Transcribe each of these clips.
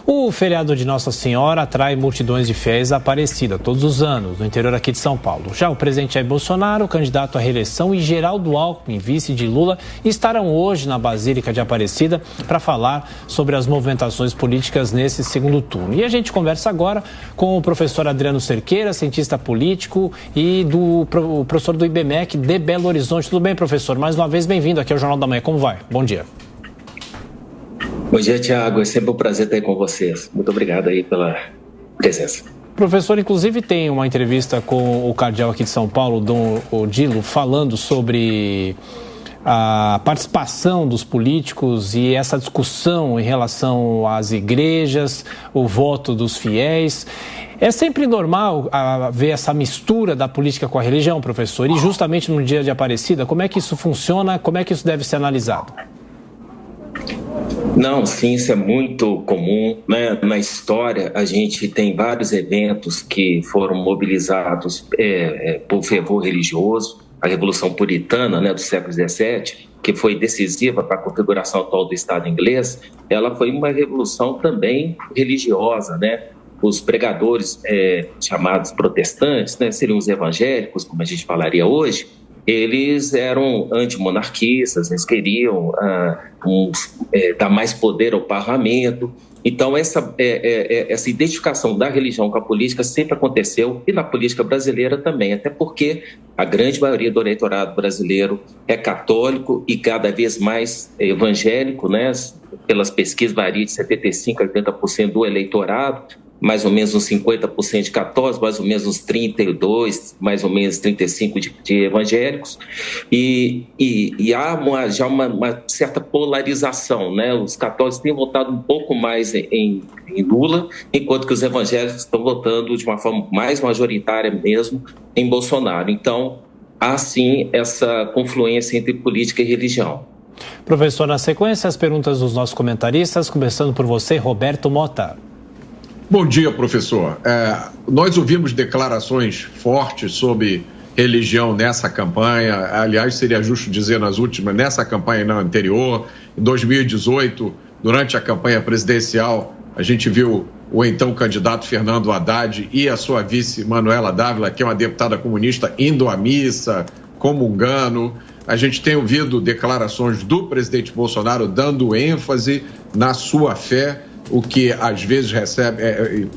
O feriado de Nossa Senhora atrai multidões de fiéis à Aparecida todos os anos, no interior aqui de São Paulo. Já o presidente Jair Bolsonaro, candidato à reeleição, e Geraldo Alckmin, vice de Lula, estarão hoje na Basílica de Aparecida para falar sobre as movimentações políticas nesse segundo turno. E a gente conversa agora com o professor Adriano Cerqueira, cientista político e o professor do IBMEC de Belo Horizonte. Tudo bem, professor? Mais uma vez, bem-vindo aqui ao Jornal da Manhã. Como vai? Bom dia. Bom dia, Tiago. É sempre um prazer estar aí com vocês. Muito obrigado aí pela presença. Professor, inclusive tem uma entrevista com o cardeal aqui de São Paulo, Dom Odilo, falando sobre a participação dos políticos e essa discussão em relação às igrejas, o voto dos fiéis. É sempre normal ver essa mistura da política com a religião, professor? E justamente no dia de Aparecida, como é que isso funciona? Como é que isso deve ser analisado? Não, sim, isso é muito comum, né? Na história, a gente tem vários eventos que foram mobilizados por fervor religioso. A Revolução Puritana, né, do século XVII, que foi decisiva para a configuração atual do Estado inglês, ela foi uma revolução também religiosa, né? Os pregadores chamados protestantes, né, seriam os evangélicos, como a gente falaria hoje, eles eram antimonarquistas, eles queriam dar mais poder ao parlamento. Então, essa identificação da religião com a política sempre aconteceu, e na política brasileira também, até porque a grande maioria do eleitorado brasileiro é católico e cada vez mais evangélico, né? Pelas pesquisas varia de 75% a 80% do eleitorado, mais ou menos uns 50% de católicos, mais ou menos uns 32%, mais ou menos 35% de evangélicos, e há já uma certa polarização, né? Os católicos têm votado um pouco mais em Lula, enquanto que os evangélicos estão votando de uma forma mais majoritária mesmo em Bolsonaro. Então, há sim essa confluência entre política e religião. Professor, na sequência, as perguntas dos nossos comentaristas, começando por você, Roberto Mota. Bom dia, professor. Nós ouvimos declarações fortes sobre religião nessa campanha, aliás, seria justo dizer nessa campanha e na anterior. Em 2018, durante a campanha presidencial, a gente viu o então candidato Fernando Haddad e a sua vice Manuela Dávila, que é uma deputada comunista, indo à missa, comungando. A gente tem ouvido declarações do presidente Bolsonaro dando ênfase na sua fé, o que às vezes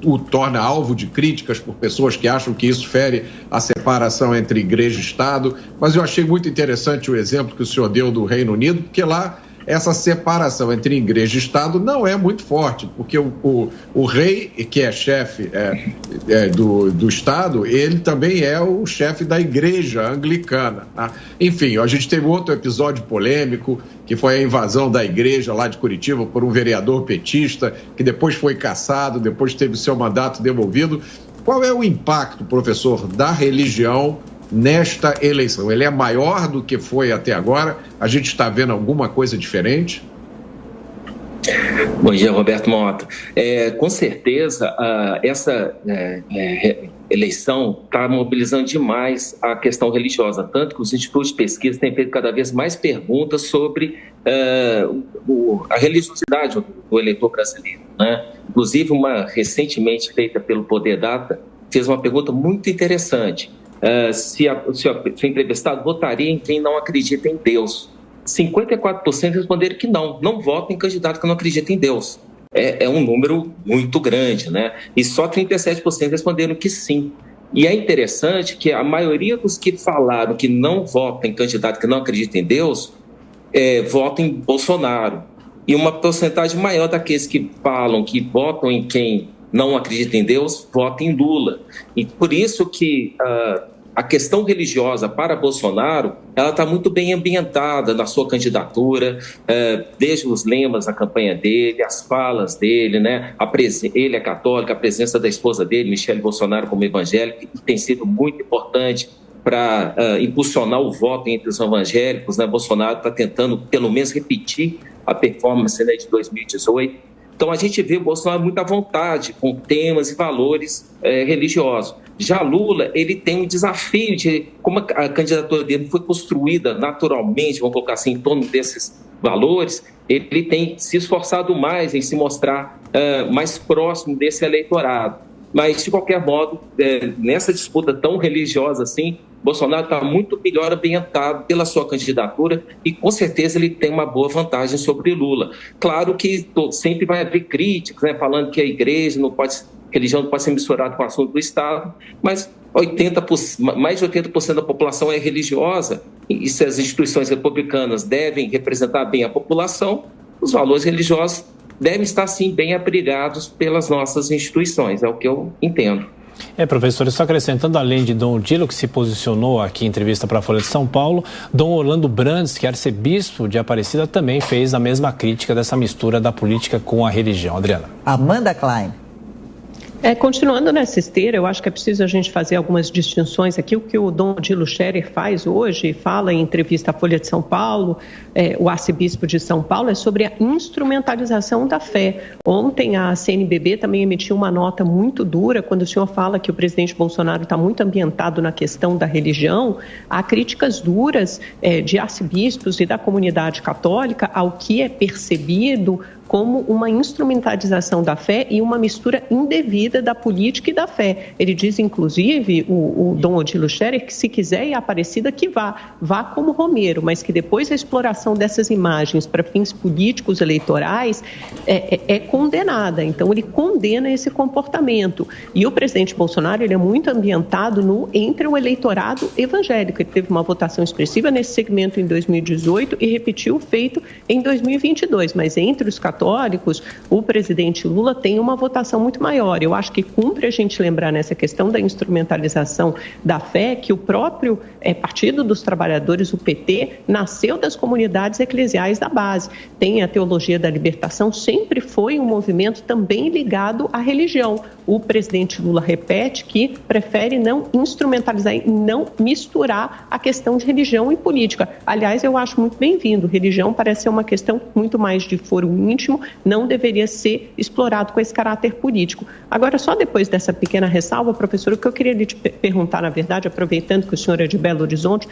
o torna alvo de críticas por pessoas que acham que isso fere a separação entre igreja e Estado. Mas eu achei muito interessante o exemplo que o senhor deu do Reino Unido, porque lá essa separação entre igreja e Estado não é muito forte, porque o rei, que é chefe do Estado, ele também é o chefe da igreja anglicana, tá? Enfim, a gente teve outro episódio polêmico, que foi a invasão da igreja lá de Curitiba por um vereador petista, que depois foi cassado, depois teve seu mandato devolvido. Qual é o impacto, professor, da religião nesta eleição? Ele é maior do que foi até agora? A gente está vendo alguma coisa diferente? Bom dia, Roberto Mota. Com certeza, essa eleição está mobilizando demais a questão religiosa, tanto que os institutos de pesquisa têm feito cada vez mais perguntas sobre a religiosidade do eleitor brasileiro, né? Inclusive, uma recentemente feita pelo Poder Data fez uma pergunta muito interessante. Se o entrevistado votaria em quem não acredita em Deus. 54% responderam que não votam em candidato que não acredita em Deus. É um número muito grande, né? E só 37% responderam que sim. E é interessante que a maioria dos que falaram que não votam em candidato que não acredita em Deus, votam em Bolsonaro. E uma porcentagem maior daqueles que falam que votam em quem não acredita em Deus, vota em Lula. E por isso que a questão religiosa para Bolsonaro, ela está muito bem ambientada na sua candidatura, desde os lemas da campanha dele, as falas dele, né? Ele é católico, a presença da esposa dele, Michele Bolsonaro, como evangélica, tem sido muito importante para impulsionar o voto entre os evangélicos, né? Bolsonaro está tentando, pelo menos, repetir a performance, né, de 2018. Então, a gente vê o Bolsonaro muito à vontade com temas e valores religiosos. Já Lula, ele tem um desafio de como a candidatura dele foi construída naturalmente, vamos colocar assim, em torno desses valores, ele tem se esforçado mais em se mostrar mais próximo desse eleitorado. Mas, de qualquer modo, nessa disputa tão religiosa assim, Bolsonaro está muito melhor ambientado pela sua candidatura e, com certeza, ele tem uma boa vantagem sobre Lula. Claro que sempre vai haver críticas, né, falando que a igreja não pode, religião não pode ser misturada com o assunto do Estado, mas mais de 80% da população é religiosa e se as instituições republicanas devem representar bem a população, os valores religiosos devem estar, sim, bem abrigados pelas nossas instituições, é o que eu entendo. Professor, só acrescentando, além de Dom Odilo, que se posicionou aqui em entrevista para a Folha de São Paulo, Dom Orlando Brandes, que é arcebispo de Aparecida, também fez a mesma crítica dessa mistura da política com a religião. Adriana. Amanda Klein. Continuando nessa esteira, eu acho que é preciso a gente fazer algumas distinções aqui. O que o Dom Odilo Scherer faz hoje, fala em entrevista à Folha de São Paulo, o arcebispo de São Paulo, é sobre a instrumentalização da fé. Ontem a CNBB também emitiu uma nota muito dura, quando o senhor fala que o presidente Bolsonaro está muito ambientado na questão da religião. Há críticas duras de arcebispos e da comunidade católica ao que é percebido como uma instrumentalização da fé e uma mistura indevida da política e da fé. Ele diz, inclusive, o Dom Odilo Scherer, que se quiser ir à Aparecida, que vá como romeiro, mas que depois a exploração dessas imagens para fins políticos eleitorais é condenada. Então, ele condena esse comportamento. E o presidente Bolsonaro, ele é muito ambientado entre o eleitorado evangélico. Ele teve uma votação expressiva nesse segmento em 2018 e repetiu o feito em 2022, mas entre os católicos, o presidente Lula tem uma votação muito maior. Eu acho que cumpre a gente lembrar nessa questão da instrumentalização da fé que o próprio Partido dos Trabalhadores, o PT, nasceu das comunidades eclesiais da base. Tem a teologia da libertação, sempre foi um movimento também ligado à religião. O presidente Lula repete que prefere não instrumentalizar e não misturar a questão de religião e política. Aliás, eu acho muito bem-vindo. Religião parece ser uma questão muito mais de foro íntimo, não deveria ser explorado com esse caráter político. Agora, só depois dessa pequena ressalva, professor, o que eu queria lhe perguntar, na verdade, aproveitando que o senhor é de Belo Horizonte,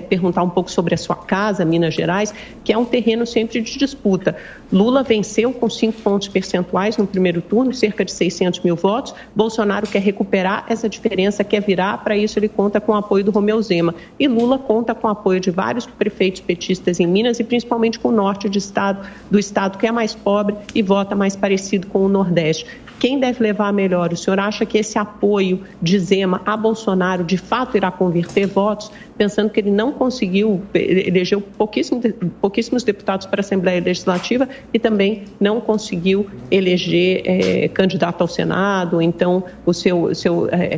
perguntar um pouco sobre a sua casa, Minas Gerais, que é um terreno sempre de disputa. Lula venceu com 5 pontos percentuais no primeiro turno, cerca de 600 mil votos. Bolsonaro quer recuperar essa diferença, quer virar, para isso ele conta com o apoio do Romeu Zema. E Lula conta com o apoio de vários prefeitos petistas em Minas e principalmente com o norte do estado, que é mais pobre e vota mais parecido com o Nordeste. Quem deve levar melhor? O senhor acha que esse apoio de Zema a Bolsonaro de fato irá converter votos, pensando que ele não conseguiu, elegeu pouquíssimos deputados para a Assembleia Legislativa e também não conseguiu eleger candidato ao Senado, ou então os seus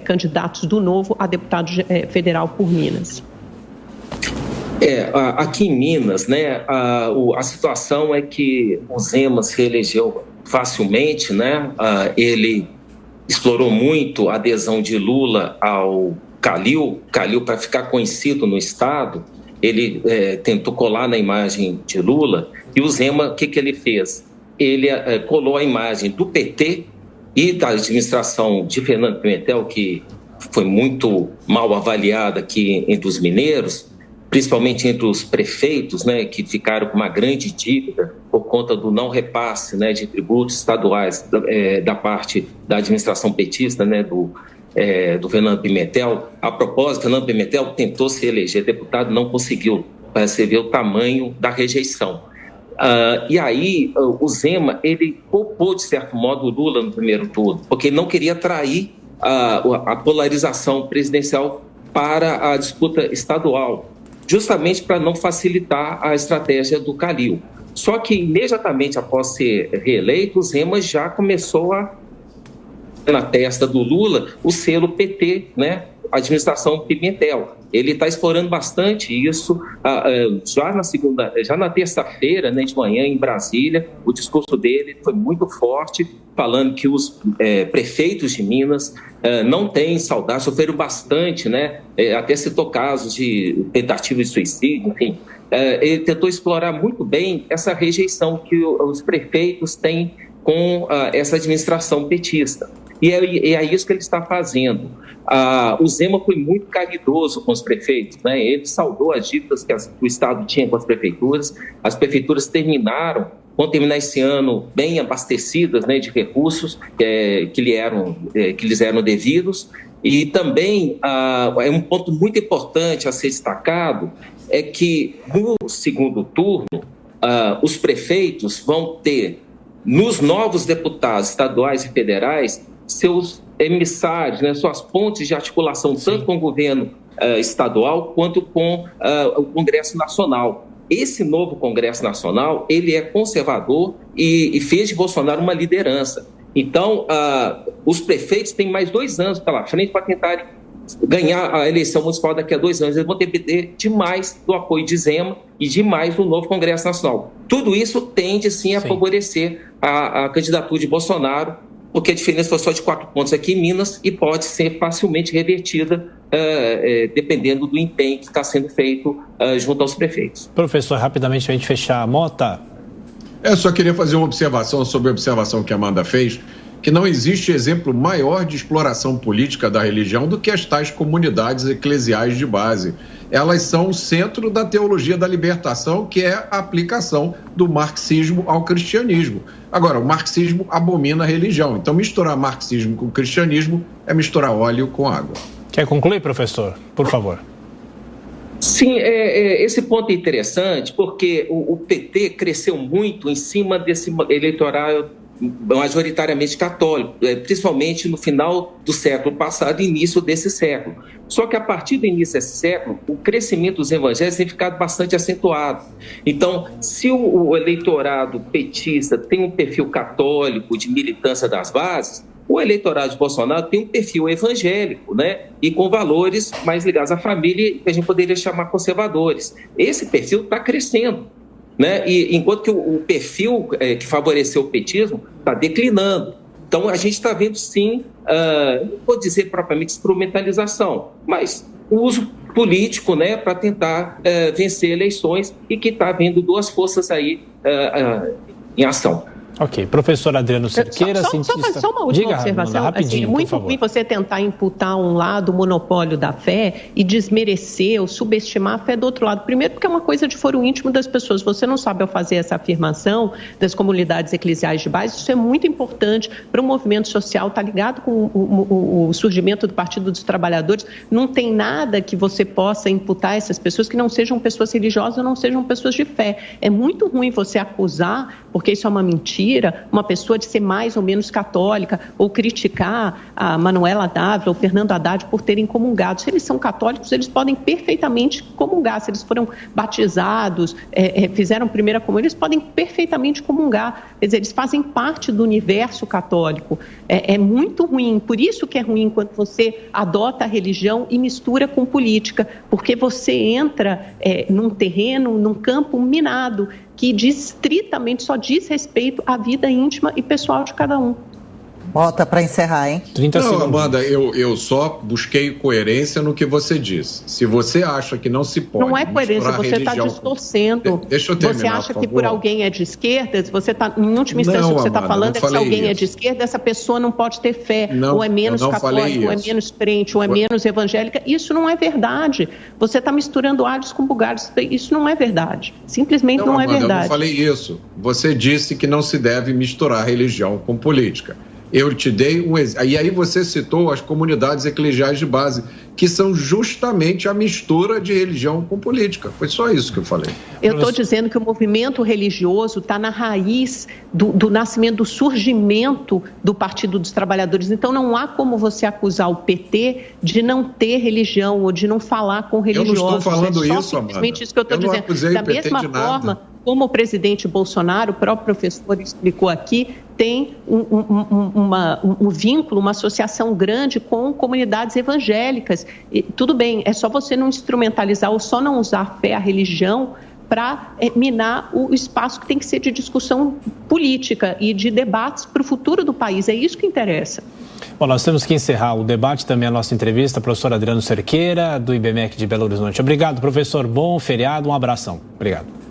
candidatos do Novo a deputado federal por Minas? Aqui em Minas, né, a situação é que o Zema se reelegeu facilmente, né? Ele explorou muito a adesão de Lula ao Calil, para ficar conhecido no Estado. Ele tentou colar na imagem de Lula e o Zema, o que ele fez? Ele colou a imagem do PT e da administração de Fernando Pimentel, que foi muito mal avaliada aqui entre os mineiros, principalmente entre os prefeitos, né, que ficaram com uma grande dívida por conta do não repasse, né, de tributos estaduais da parte da administração petista, né, do Fernando Pimentel. A propósito, Fernando Pimentel tentou se eleger deputado, não conseguiu, para você ver o tamanho da rejeição. E aí o Zema, ele poupou, de certo modo, o Lula no primeiro turno, porque ele não queria trair a polarização presidencial para a disputa estadual, justamente para não facilitar a estratégia do Calil. Só que imediatamente após ser reeleito, o Zema já começou na testa do Lula o selo PT, né? Administração Pimentel. Ele está explorando bastante isso. Já na terça-feira, né, de manhã, em Brasília, o discurso dele foi muito forte, falando que os prefeitos de Minas não têm saudade, sofreram bastante, né? Até citou casos de tentativa de suicídio, enfim. Ele tentou explorar muito bem essa rejeição que os prefeitos têm com essa administração petista. E é isso que ele está fazendo. O Zema foi muito caridoso com os prefeitos, né? Ele saldou as dívidas que o Estado tinha com as prefeituras vão terminar esse ano bem abastecidas, né, de recursos que lhes eram devidos. E também é um ponto muito importante a ser destacado, é que no segundo turno os prefeitos vão ter, nos novos deputados estaduais e federais, seus emissários, né, suas pontes de articulação, tanto com o governo estadual quanto com o Congresso Nacional. Esse novo Congresso Nacional, ele é conservador e fez de Bolsonaro uma liderança. Então, os prefeitos têm mais 2 anos pela frente para tentarem ganhar a eleição municipal daqui a 2 anos. Eles vão depender demais do apoio de Zema e demais do novo Congresso Nacional. Tudo isso tende, sim, a favorecer a candidatura de Bolsonaro, porque a diferença foi só de 4 pontos aqui em Minas e pode ser facilmente revertida, dependendo do empenho que está sendo feito junto aos prefeitos. Professor, rapidamente, para a gente fechar, Mota. Eu só queria fazer uma observação sobre a observação que a Amanda fez, que não existe exemplo maior de exploração política da religião do que as tais comunidades eclesiais de base. Elas são o centro da teologia da libertação, que é a aplicação do marxismo ao cristianismo. Agora, o marxismo abomina a religião, então misturar marxismo com cristianismo é misturar óleo com água. Quer concluir, professor? Por favor. Sim, esse ponto é interessante, porque o PT cresceu muito em cima desse eleitorado majoritariamente católico, principalmente no final do século passado e início desse século. Só que a partir do início desse século, o crescimento dos evangélicos tem ficado bastante acentuado. Então, se o eleitorado petista tem um perfil católico de militância das bases, o eleitorado de Bolsonaro tem um perfil evangélico, né? E com valores mais ligados à família, que a gente poderia chamar conservadores. Esse perfil está crescendo, né? E enquanto que o perfil que favoreceu o petismo está declinando. Então, a gente está vendo, sim, não vou dizer propriamente instrumentalização, mas uso político, né, para tentar vencer eleições, e que está havendo 2 forças aí em ação. Ok. Professor Adriano Cerqueira, cientista... Só uma última observação. Rapidinho, é muito ruim você tentar imputar um lado o monopólio da fé e desmerecer ou subestimar a fé do outro lado. Primeiro, porque é uma coisa de foro íntimo das pessoas. Você não sabe ao fazer essa afirmação das comunidades eclesiais de base. Isso é muito importante para o movimento social. Está ligado com o surgimento do Partido dos Trabalhadores. Não tem nada que você possa imputar a essas pessoas que não sejam pessoas religiosas ou não sejam pessoas de fé. É muito ruim você acusar, porque isso é uma mentira, uma pessoa de ser mais ou menos católica, ou criticar a Manuela Dávila ou Fernando Haddad por terem comungado. Se eles são católicos, eles podem perfeitamente comungar. Se eles foram batizados, fizeram primeira comunhão, eles podem perfeitamente comungar. Quer dizer, eles fazem parte do universo católico. É muito ruim. Por isso que é ruim quando você adota a religião e mistura com política, porque você entra num terreno, num campo minado, que estritamente só diz respeito à vida íntima e pessoal de cada um. Bota para encerrar, hein? 30 segundos. Amanda, eu só busquei coerência no que você disse. Se você acha que não se pode... Não é coerência, você está distorcendo. Deixa eu terminar, você acha por que por alguém é de esquerda, você está, em última instância, o que você está falando é que se alguém é de esquerda, essa pessoa não pode ter fé, ou é menos católica, ou é menos crente, ou é menos evangélica. Isso não é verdade. Você está misturando alhos com bugalhos. Isso não é verdade. Simplesmente não é verdade. Eu não falei isso. Você disse que não se deve misturar religião com política. Eu te dei um exemplo. E aí você citou as comunidades eclesiais de base, que são justamente a mistura de religião com política. Foi só isso que eu falei. Eu estou dizendo que o movimento religioso está na raiz do nascimento, do surgimento do Partido dos Trabalhadores. Então não há como você acusar o PT de não ter religião ou de não falar com religiosos. Eu não estou falando isso, simplesmente Amanda. Isso que eu estou dizendo. Não acusei da o PT mesma de nada. forma, como o presidente Bolsonaro, o próprio professor explicou aqui, tem um vínculo, uma associação grande com comunidades evangélicas. E, tudo bem, é só você não instrumentalizar ou só não usar a fé, a religião, para minar o espaço que tem que ser de discussão política e de debates para o futuro do país. É isso que interessa. Bom, nós temos que encerrar o debate, também a nossa entrevista, professor Adriano Cerqueira, do IBMEC de Belo Horizonte. Obrigado, professor. Bom feriado, um abração. Obrigado.